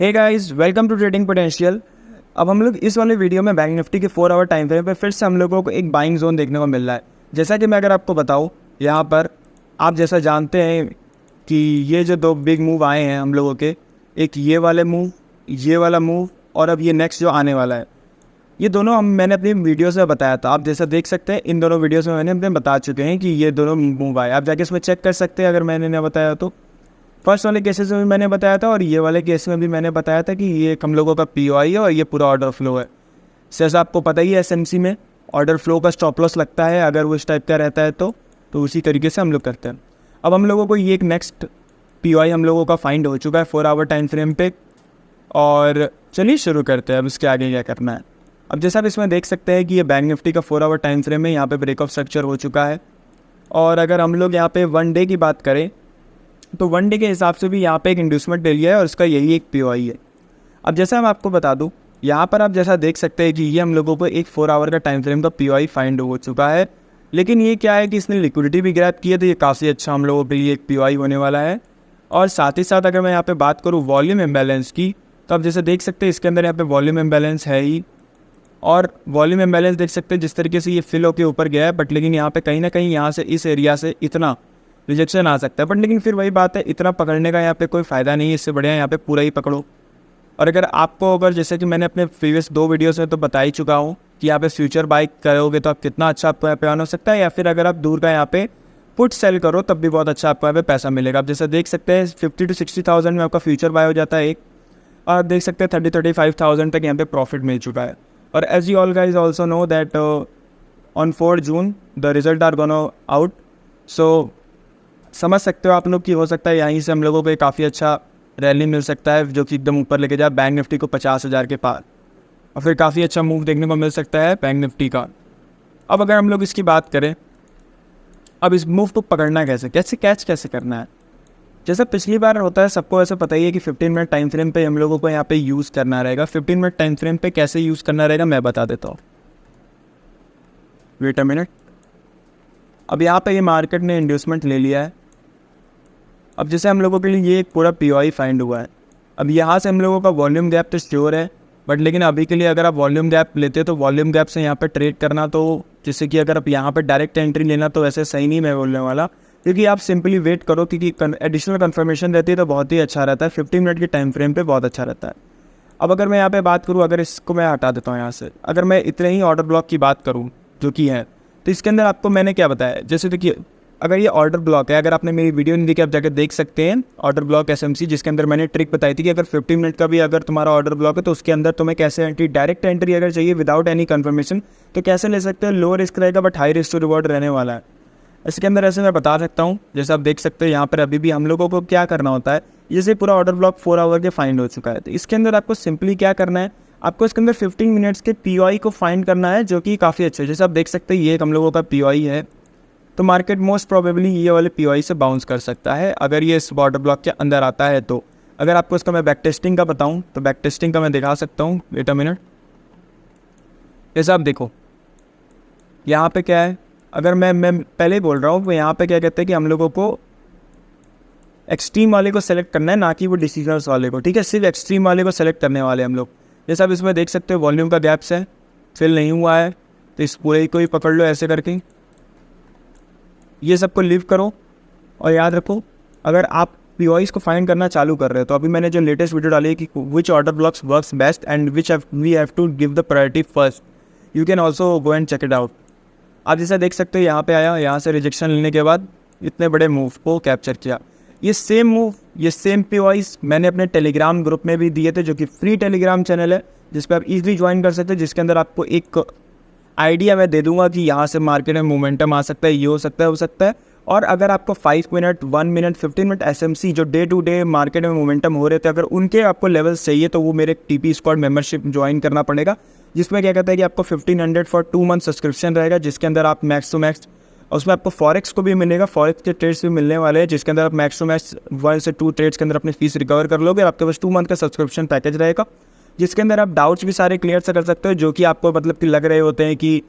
Hey guys, welcome to trading potential. अब हम लोग इस वाले वीडियो में बैंक निफ्टी के 4 आवर टाइम फ्रेम पे फिर से हम लोगों को एक बाइंग जोन देखने को मिल रहा है। जैसा कि मैं अगर आपको बताऊं, यहाँ पर आप जैसा जानते हैं कि ये जो दो बिग मूव आए हैं हम लोगों के, एक ये वाले मूव, ये वाला मूव और अब ये नेक्स्ट जो आने वाला है, ये दोनों मैंने अपनी वीडियोस में बताया था। आप जैसा देख सकते हैं इन दोनों वीडियोस में मैंने अपने बता चुके हैं कि ये दोनों मूव आए। आप जाके इसमें चेक कर सकते हैं अगर मैंने नहीं बताया तो। फर्स्ट वाले केसेस में भी मैंने बताया था और ये वाले केस में भी मैंने बताया था कि ये हम लोगों का पीओआई है और ये पूरा ऑर्डर फ्लो है। जैसा आपको पता ही है एसएमसी में ऑर्डर फ्लो का स्टॉप लॉस लगता है, अगर वो इस टाइप का रहता है तो उसी तरीके से हम लोग करते हैं। अब हम लोगों को ये एक नेक्स्ट पीओआई हम लोगों का फाइंड हो चुका है 4 आवर टाइम फ्रेम पे, और चलिए शुरू करते हैं अब इसके आगे क्या करना है। अब जैसा आप इसमें देख सकते हैं कि ये बैंक निफ्टी का 4 आवर टाइम फ्रेम है, यहाँ पे ब्रेक ऑफ स्ट्रक्चर हो चुका है। और अगर हम लोग यहाँ पे 1 डे की बात करें तो 1 डे के हिसाब से भी यहाँ पे एक इंड्यूसमेंट एरिया है और इसका यही एक पीओआई है। अब जैसा मैं आपको बता दूँ, यहाँ पर आप जैसा देख सकते हैं कि ये हम लोगों को एक 4 आवर का टाइम फ्रेम का पीओआई फाइंड हो चुका है। लेकिन ये क्या है कि इसने लिक्विडिटी भी ग्रैब की है, तो ये काफ़ी अच्छा हम लोगों के लिए एक पीओआई होने वाला है। और साथ ही साथ अगर मैं यहाँ पे बात करूँ वॉल्यूम इम्बैलेंस की, तो आप जैसे देख सकते हैं इसके अंदर यहाँ पे वॉल्यूम इम्बैलेंस है ही, और वॉल्यूम इम्बैलेंस देख सकते हैं जिस तरीके से ये फिल होकर ऊपर गया है। बट लेकिन यहाँ पे कहीं ना कहीं यहाँ से इस एरिया से इतना रिजेक्शन आ सकता है। बट लेकिन फिर वही बात है, इतना पकड़ने का यहाँ पे कोई फ़ायदा नहीं है, इससे बढ़िया यहाँ पे पूरा ही पकड़ो। और अगर जैसे कि मैंने अपने प्रीवियस 2 वीडियोस में तो बता ही चुका हूँ कि यहाँ पे फ्यूचर बाई करोगे तो आप कितना अच्छा आपको यहाँ पे ऑन हो सकता है, या फिर अगर आप दूर का यहाँ पे पुट सेल करो तब भी बहुत अच्छा आपको यहाँ पे पैसा मिलेगा। आप जैसे देख सकते हैं 50 to 60,000 में आपका फ्यूचर बाय हो जाता है एक, और आप देख सकते हैं 30-35,000 तक यहाँ पे प्रॉफिट मिल चुका है। और as you all guys also know that on 4 June the result are gonna out, so समझ सकते हो आप लोग कि हो सकता है यहीं से हम लोगों को काफ़ी अच्छा रैली मिल सकता है जो कि एकदम ऊपर लेके जाए बैंक निफ्टी को 50,000 के पार, और फिर काफ़ी अच्छा मूव देखने को मिल सकता है बैंक निफ्टी का। अब अगर हम लोग इसकी बात करें, अब इस मूव को पकड़ना कैसे कैच कैसे करना है। जैसे पिछली बार होता है, सबको ऐसा पता ही है कि 15 मिनट टाइम फ्रेम पे हम लोगों को यहाँ पे यूज़ करना रहेगा। 15 मिनट टाइम फ्रेम पे कैसे यूज़ करना रहेगा मैं बता देता हूँ। Wait a minute. अब यहाँ पे ये मार्केट ने इंड्यूसमेंट ले लिया है। अब जैसे हम लोगों के लिए ये एक पूरा पीओआई फाइंड हुआ है। अब यहाँ से हम लोगों का वॉल्यूम गैप तो श्योर है, बट लेकिन अभी के लिए अगर आप वॉल्यूम गैप लेते हो तो वॉल्यूम गैप से यहाँ पे ट्रेड करना, तो जैसे कि अगर आप यहाँ पे डायरेक्ट एंट्री लेना तो वैसे सही नहीं मैं बोलने वाला, क्योंकि आप सिंपली वेट करो, क्योंकि एडिशनल कन्फर्मेशन रहती है तो बहुत ही अच्छा रहता है। 15 मिनट के टाइम फ्रेम पे बहुत अच्छा रहता है। अब अगर मैं यहाँ पे बात करूँ, अगर इसको मैं हटा देता हूँ यहाँ से, अगर मैं इतने ही ऑर्डर ब्लॉक की बात करूँ जो कि है, तो इसके अंदर आपको मैंने क्या बताया, जैसे देखिए अगर ये ऑर्डर ब्लॉक है, अगर आपने मेरी वीडियो नहीं देखी आप जाकर देख सकते हैं ऑर्डर ब्लॉक एसएमसी, जिसके अंदर मैंने ट्रिक बताई थी कि अगर 15 मिनट का भी अगर तुम्हारा ऑर्डर ब्लॉक है तो उसके अंदर तुम्हें कैसे एंट्री, डायरेक्ट एंट्री अगर चाहिए विदाउट एनी कन्फर्मेशन तो कैसे ले सकते हैं। लो रिस्क रहेगा but high risk to reward रहने वाला है इसके अंदर, ऐसे मैं बता सकता हूँ। जैसे आप देख सकते हैं यहाँ पर अभी भी हम लोगों को क्या करना होता है, जैसे पूरा ऑर्डर ब्लॉक 4 आवर के फाइंड हो चुका है, तो इसके अंदर आपको सिंपली क्या करना है, आपको इसके अंदर 15 मिनट्स के पीओआई को फाइंड करना है, जो कि काफ़ी अच्छा है। जैसे आप देख सकते हैं ये हम लोगों का पीओआई है, तो मार्केट मोस्ट प्रोबेबली ये वाले पीओआई से बाउंस कर सकता है अगर ये इस ऑर्डर ब्लॉक के अंदर आता है। तो अगर आपको इसका मैं बैक टेस्टिंग का बताऊं तो बैक टेस्टिंग का मैं दिखा सकता हूं। Wait a minute. जैसे आप देखो यहाँ पे क्या है, अगर मैं पहले ही बोल रहा हूँ, तो यहाँ पे क्या कहते हैं कि हम लोगों को एक्सट्रीम वाले को सेलेक्ट करना है, ना कि वो डिसीजनर्स वाले को। ठीक है, सिर्फ एक्सट्रीम वाले को सेलेक्ट करने वाले हम लोग। जैसे आप इसमें देख सकते हो वॉल्यूम का गैप्स है, फिल नहीं हुआ है, तो इस पूरे को ही पकड़ लो ऐसे करके, ये सबको लीव करो। और याद रखो, अगर आप पीओआईज को फाइंड करना चालू कर रहे हो तो अभी मैंने जो लेटेस्ट वीडियो डाली है कि which order blocks works best and which we have to give the priority first, you can also go and check it out. आप जैसा देख सकते हो यहाँ पे आया, यहाँ से रिजेक्शन लेने के बाद इतने बड़े मूव को कैप्चर किया। ये सेम मूव, ये सेम पीओआईज मैंने अपने टेलीग्राम ग्रुप में भी दिए थे, जो कि फ्री टेलीग्राम चैनल है जिस पर आप इजीली ज्वाइन कर सकते हैं, जिसके अंदर आपको एक आइडिया मैं दे दूंगा कि यहाँ से मार्केट में मोमेंटम आ सकता है, ये हो सकता है। और अगर आपको 5 मिनट, 1 मिनट, 15 मिनट एसएमसी जो डे टू डे मार्केट में मोमेंटम हो रहे थे, अगर उनके आपको लेवल्स चाहिए तो वो मेरे टीपी स्क्वाड मेंबरशिप ज्वाइन करना पड़ेगा, जिसमें क्या कहता है कि आपको 1500 फॉर 2 मंथ सब्सक्रिप्शन रहेगा, जिसके अंदर आप मैक्स टू मैक्स, उसमें आपको फॉरेक्स को भी मिलेगा, फॉरेक्स के ट्रेड्स भी मिलने वाले हैं, जिसके अंदर आप मैक्स टू मैक्स 1 से 2 ट्रेड्स के अंदर अपनी फीस रिकवर कर लोगे। आपके पास 2 मंथ का सब्सक्रिप्शन पैकेज रहेगा, जिसके अंदर आप डाउट्स भी सारे क्लियर से कर सकते हो, जो कि आपको मतलब कि लग रहे होते हैं कि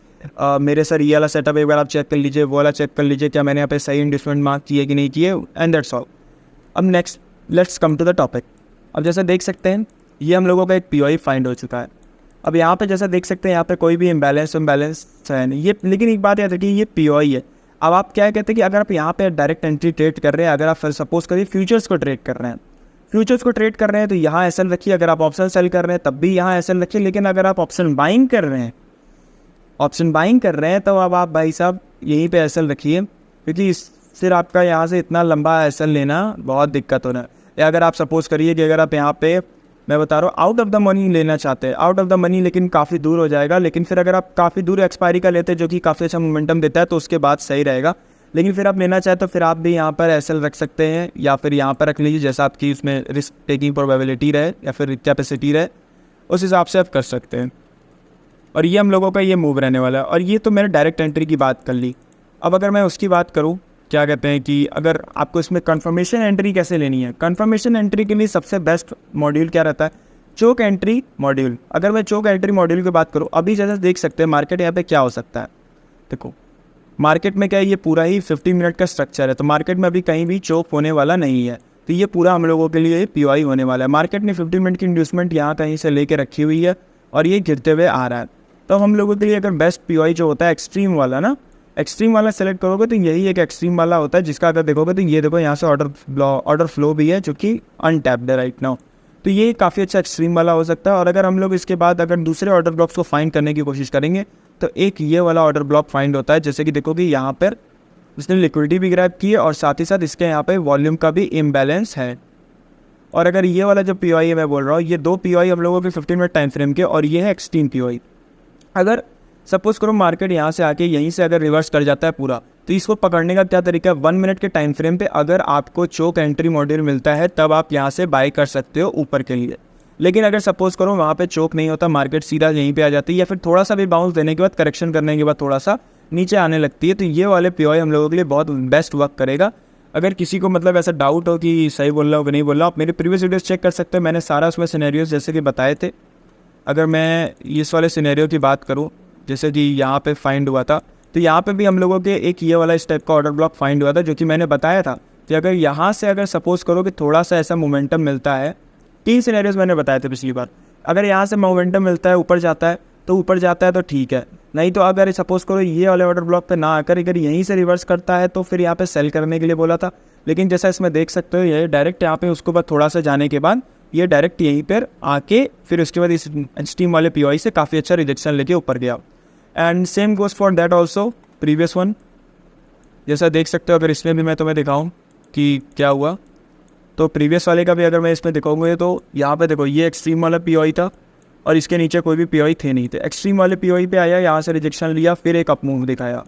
मेरे सर ये वाला सेटअप एक बार आप चेक कर लीजिए, वो वाला चेक कर लीजिए, क्या मैंने यहाँ पे सही इन्वेस्टमेंट मार्क किए कि नहीं किए, एंड दैट्स ऑल। अब next let's come to the topic. अब जैसे देख सकते हैं ये हम लोगों का एक पी फाइंड हो चुका है। अब यहाँ पे जैसा देख सकते हैं, यहाँ पे कोई भी इम्बैलेंस है नहीं ये, लेकिन एक बात याद रखिए ये पी है। अब आप क्या कहते हैं कि अगर आप यहाँ पे डायरेक्ट एंट्री ट्रेड कर रहे हैं, अगर आप फिर सपोज करिए फ्यूचर्स को ट्रेड कर रहे हैं, तो यहाँ एसएल रखिए। अगर आप ऑप्शन सेल कर रहे हैं तब भी यहाँ एसएल रखिए। लेकिन अगर आप ऑप्शन बाइंग कर रहे हैं तो अब आप भाई साहब यहीं पे एसएल रखिए, क्योंकि फिर आपका यहाँ से इतना लंबा एसएल लेना बहुत दिक्कत होना है। या अगर आप सपोज करिए कि अगर आप यहाँ पे, मैं बता रहा हूँ, आउट ऑफ द मनी लेना चाहते हैं, आउट ऑफ द मनी लेकिन काफ़ी दूर हो जाएगा। लेकिन फिर अगर आप काफ़ी दूर एक्सपायरी का लेते हैं जो कि काफ़ी अच्छा मोमेंटम देता है तो उसके बाद सही रहेगा। लेकिन फिर आप लेना चाहे तो फिर आप भी यहाँ पर एसएल रख सकते हैं, या फिर यहाँ पर रख लीजिए जैसा आपकी उसमें रिस्क टेकिंग प्रोबेबिलिटी रहे या फिर कैपेसिटी रहे, उस हिसाब से आप कर सकते हैं। और ये हम लोगों का ये मूव रहने वाला है। और ये तो मैंने डायरेक्ट एंट्री की बात कर ली। अब अगर मैं उसकी बात करूँ, क्या कहते हैं कि अगर आपको इसमें कन्फर्मेशन एंट्री कैसे लेनी है, कन्फर्मेशन एंट्री के लिए सबसे बेस्ट मॉड्यूल क्या रहता है, चोक एंट्री मॉड्यूल। अगर मैं चोक एंट्री मॉड्यूल की बात करूँ, अभी जैसा देख सकते हैं मार्केट यहाँ पे क्या हो सकता है। देखो मार्केट में क्या है, ये पूरा ही 50 मिनट का स्ट्रक्चर है, तो मार्केट में अभी कहीं भी चोक होने वाला नहीं है। तो ये पूरा हम लोगों के लिए पीओआई होने वाला है। मार्केट ने 50 मिनट की इंड्यूसमेंट यहाँ कहीं से लेके रखी हुई है और ये गिरते हुए आ रहा है। तो हम लोगों के लिए अगर बेस्ट पीओआई जो होता है एक्सट्रीम वाला सेलेक्ट करोगे तो यही एक एक्सट्रीम वाला होता है, जिसका अगर देखोगे तो ये देखो यहाँ से ऑर्डर फ्लो भी है जो कि अनटैप्ड है राइट नाउ। तो ये काफ़ी अच्छा एक्सट्रीम वाला हो सकता है। और अगर हम लोग इसके बाद अगर दूसरे ऑर्डर ब्लॉक्स को फाइंड करने की कोशिश करेंगे तो एक ये वाला ऑर्डर ब्लॉक फाइंड होता है, जैसे कि देखो कि यहाँ पर इसने लिक्विडिटी भी ग्रैब की है और साथ ही साथ इसके यहाँ पे वॉल्यूम का भी इम्बैलेंस है। और अगर ये वाला जो पीओआई है मैं बोल रहा हूँ, ये दो पीओआई हम लोगों के 15 मिनट टाइम फ्रेम के, और ये है एक्सट्रीम पीओआई। अगर सपोज करो मार्केट यहाँ से आके यहीं से अगर रिवर्स कर जाता है पूरा, तो इसको पकड़ने का क्या तरीका है, 1 मिनट के टाइम फ्रेम पे अगर आपको चोक एंट्री मॉड्यूल मिलता है तब आप यहाँ से बाय कर सकते हो ऊपर के लिए। लेकिन अगर सपोज करो वहाँ पे चोक नहीं होता, मार्केट सीधा यहीं पे आ जाती है या फिर थोड़ा सा भी बाउंस देने के बाद करेक्शन करने के बाद थोड़ा सा नीचे आने लगती है, तो ये वाले पीओआई हम लोगों के लिए बहुत बेस्ट वर्क करेगा। अगर किसी को मतलब ऐसा डाउट हो कि सही बोल रहा हूँ कि नहीं बोल रहा हूँ, आप मेरे प्रीवियस वीडियोस चेक कर सकते हो, मैंने सारा उसमें सिनेरियोज जैसे कि बताए थे। अगर मैं इस वाले सिनेरियो की बात करूँ, जैसे कि यहाँ पे फाइंड हुआ था, तो यहाँ पे भी हम लोगों के एक ये वाला इस टाइप का ऑर्डर ब्लॉक फाइंड हुआ था, जो कि मैंने बताया था कि अगर यहाँ से अगर सपोज करो कि थोड़ा सा ऐसा मोमेंटम मिलता है, 3 सिनेरियोज मैंने बताए थे पिछली बार, अगर यहाँ से मोमेंटम मिलता है ऊपर जाता है तो ठीक है, नहीं तो अगर सपोज करो ये वाले ऑर्डर ब्लॉक पे ना आकर अगर यहीं से रिवर्स करता है तो फिर यहाँ पे सेल करने के लिए बोला था। लेकिन जैसा इसमें देख सकते हो ये डायरेक्ट यहाँ पे उसके बाद थोड़ा सा जाने के बाद ये डायरेक्ट यहीं पर आके फिर उसके बाद इस स्टीम वाले पीओआई से काफ़ी अच्छा रिजेक्शन लेके ऊपर गया। And same goes for that also previous one, जैसा देख सकते हो। अगर इसमें भी मैं तुम्हें दिखाऊँ कि क्या हुआ, तो प्रीवियस वाले का भी अगर मैं इसमें दिखाऊंगा तो यहाँ पे देखो ये एक्सट्रीम वाला पीओआई था और इसके नीचे कोई भी पीओआई थे नहीं थे। एक्सट्रीम वाले पीओआई पे आया, यहाँ से रिजेक्शन लिया, फिर एक अप मूव दिखाया।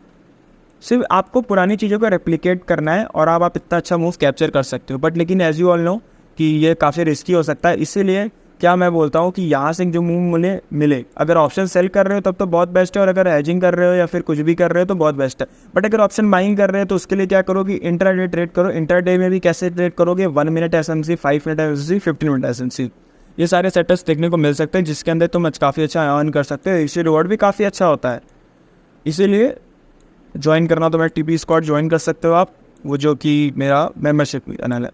सिर्फ आपको पुरानी चीज़ों को रेप्लिकेट करना है और आप इतना अच्छा मूव कैप्चर कर सकते हो। बट लेकिन एज यू ऑल नो कि ये काफ़ी रिस्की हो सकता है, इसीलिए क्या मैं बोलता हूँ कि यहाँ से जो मूव मिले, अगर ऑप्शन सेल कर रहे हो तब तो बहुत बेस्ट है, और अगर हेजिंग कर रहे हो या फिर कुछ भी कर रहे हो तो बहुत बेस्ट है। बट अगर ऑप्शन बाइंग कर रहे हो तो उसके लिए क्या करो कि इंट्राडे ट्रेड करो। इंट्राडे में भी कैसे ट्रेड करोगे, 1 minute SMC, 5 minute SMC, 15 minute SMC, ये सारे सेटअप्स देखने को मिल सकते हैं, जिसके अंदर तुम काफ़ी अच्छा अर्न कर सकते हो। इससे रिवॉर्ड भी काफ़ी अच्छा होता है, इसीलिए ज्वाइन करना तो मैं टीपी स्क्वाड ज्वाइन कर सकते हो आप, वो जो कि मेरा मेम्बरशिप चैनल है।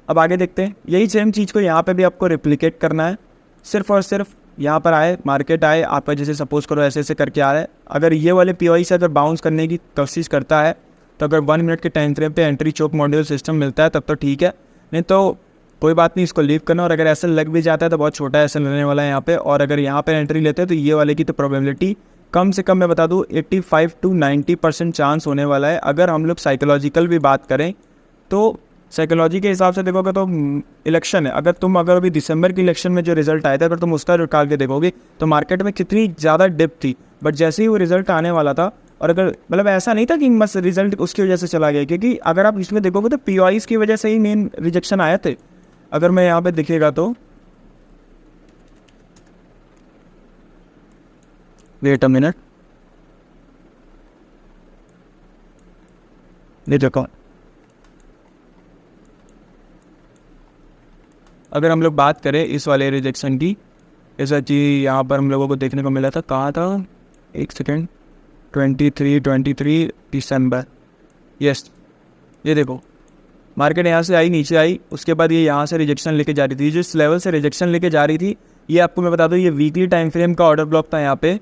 अब आगे देखते हैं, यही सेम चीज़ को यहाँ पे भी आपको रेप्लिकेट करना है। सिर्फ और सिर्फ यहाँ पर आए, मार्केट आए, आप जैसे सपोज करो ऐसे करके आ रहा है, अगर ये वाले पीओआई से अगर बाउंस करने की कोशिश करता है तो अगर 1 मिनट के टाइम फ्रेम पे एंट्री चोक मॉड्यूल सिस्टम मिलता है तब तो ठीक है, नहीं तो कोई बात नहीं, इसको लीव करना। और अगर ऐसा लग भी जाता है तो बहुत छोटा ऐसा लेने वाला है यहाँ पे, और अगर यहाँ पे एंट्री लेते हैं तो ये वाले की तो प्रोबेबिलिटी कम से कम मैं बता दूँ 85 to 90% चांस होने वाला है। अगर हम लोग साइकोलॉजिकल भी बात करें तो साइकोलॉजी के हिसाब से देखोगे तो इलेक्शन है, अगर अभी दिसंबर की इलेक्शन में जो रिजल्ट आया था, अगर तुम उसका निकाल के देखोगे तो मार्केट में कितनी ज़्यादा डिप थी, बट जैसे ही वो रिजल्ट आने वाला था, और अगर मतलब ऐसा नहीं था कि बस रिजल्ट उसकी वजह से चला गया, क्योंकि अगर आप इसमें देखोगे तो पीओआईज की वजह से ही मेन रिजेक्शन आए थे। अगर मैं यहाँ पे दिखेगा तो वेट अ मिनट, ये देखो, अगर हम लोग बात करें इस वाले रिजेक्शन की, ऐसा जी यहाँ पर हम लोगों को देखने को मिला था, कहाँ था, एक सेकेंड, 23 दिसंबर, यस ये देखो मार्केट यहाँ से आई, नीचे आई, उसके बाद ये यहाँ से रिजेक्शन लेके जा रही थी। जिस लेवल से रिजेक्शन लेके जा रही थी, ये आपको मैं बता दूँ, ये वीकली टाइम फ्रेम का ऑर्डर ब्लॉक था। यहाँ पे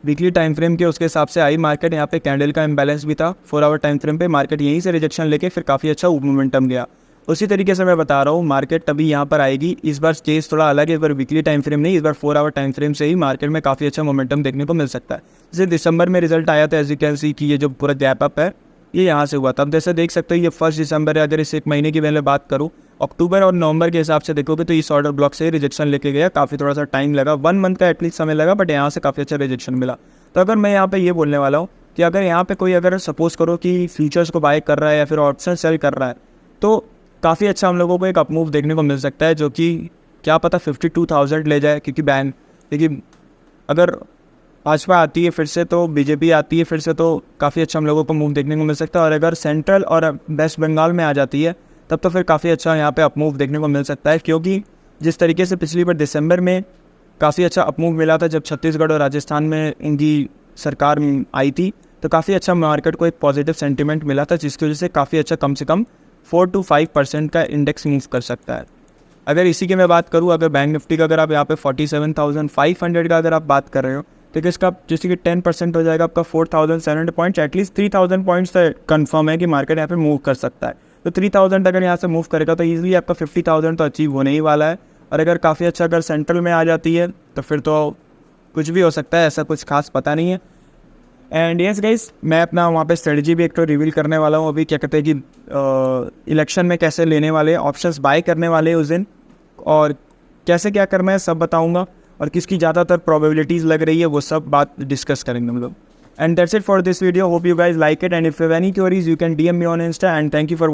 वीकली टाइम फ्रेम के उसके हिसाब से आई मार्केट। यहाँ पे कैंडल का इम्बैलेंस भी था 4 आवर टाइम फ्रेम पे। मार्केट यहीं से रिजेक्शन लेके फिर काफ़ी अच्छा मोमेंटम गया। उसी तरीके से मैं बता रहा हूँ, मार्केट तभी यहाँ पर आएगी। इस बार केस थोड़ा अलग है, इस बार वीकली टाइम फ्रेम नहीं, इस बार 4 आवर टाइम फ्रेम से ही मार्केट में काफ़ी अच्छा मोमेंटम देखने को मिल सकता है। जैसे दिसंबर में रिजल्ट आया था, एज यू कैन सी कि ये जो पूरा गैप अप है ये यहाँ से हुआ था। अब जैसे देख सकते हो ये 1 दिसंबर है। अगर इस एक महीने की मैं बात करूँ, अक्टूबर और नवंबर के हिसाब से देखोगे तो इस ऑर्डर ब्लॉक से रिजेक्शन लेके गया। काफ़ी थोड़ा सा टाइम लगा, 1 मंथ का एटलीस्ट समय लगा, बट यहाँ से काफ़ी अच्छा रिजेक्शन मिला। तो अगर मैं यहाँ पे ये बोलने वाला हूँ कि अगर यहाँ पे कोई अगर सपोज करो कि फ्यूचर्स को बाय कर रहा है या फिर ऑप्शन सेल कर रहा है, तो काफ़ी अच्छा हम लोगों को एक अपमूव देखने को मिल सकता है, जो कि क्या पता 52,000 ले जाए। क्योंकि अगर भाजपा आती है फिर से, तो बीजेपी आती है फिर से, तो काफ़ी अच्छा हम लोगों को मूव देखने को मिल सकता है। और अगर सेंट्रल और वेस्ट बंगाल में आ जाती है, तब तो फिर काफ़ी अच्छा यहाँ पे अपमूव देखने को मिल सकता है। क्योंकि जिस तरीके से पिछली बार दिसंबर में काफ़ी अच्छा अपमूव मिला था, जब छत्तीसगढ़ और राजस्थान में इनकी सरकार आई थी, तो काफ़ी अच्छा मार्केट को एक पॉजिटिव सेंटिमेंट मिला था, जिसकी वजह से काफ़ी अच्छा कम से कम 4 to 5% का इंडेक्स मूव कर सकता है। अगर इसी की मैं बात करूँ, अगर बैंक निफ्टी का अगर आप यहाँ पे 47,500 का अगर आप बात कर रहे हो, तो इसका जैसे कि 10% हो जाएगा आपका 4,700 पॉइंट्स। एटलीस्ट 3,000 पॉइंट्स तो कन्फर्म है कि मार्केट यहाँ पे मूव कर सकता है। तो 3,000 अगर यहाँ से मूव करेगा तो ईजिली आपका 50,000 तो अचीव होने ही वाला है। और अगर काफ़ी अच्छा अगर सेंट्रल में आ जाती है तो फिर तो कुछ भी हो सकता है, ऐसा कुछ खास पता नहीं है। एंड यस गाइस, मैं अपना वहाँ पे स्ट्रेटजी भी एक तो रिवील करने वाला हूँ अभी। क्या कहते हैं कि इलेक्शन में कैसे लेने वाले ऑप्शंस बाय करने वाले उस दिन, और कैसे क्या करना है सब बताऊँगा, और किसकी ज़्यादातर प्रोबेबिलिटीज़ लग रही है वो सब बात डिस्कस करेंगे हम लोग। And that's it for this video. Hope you guys like it, and if you have any queries you can DM me on Insta, and thank you for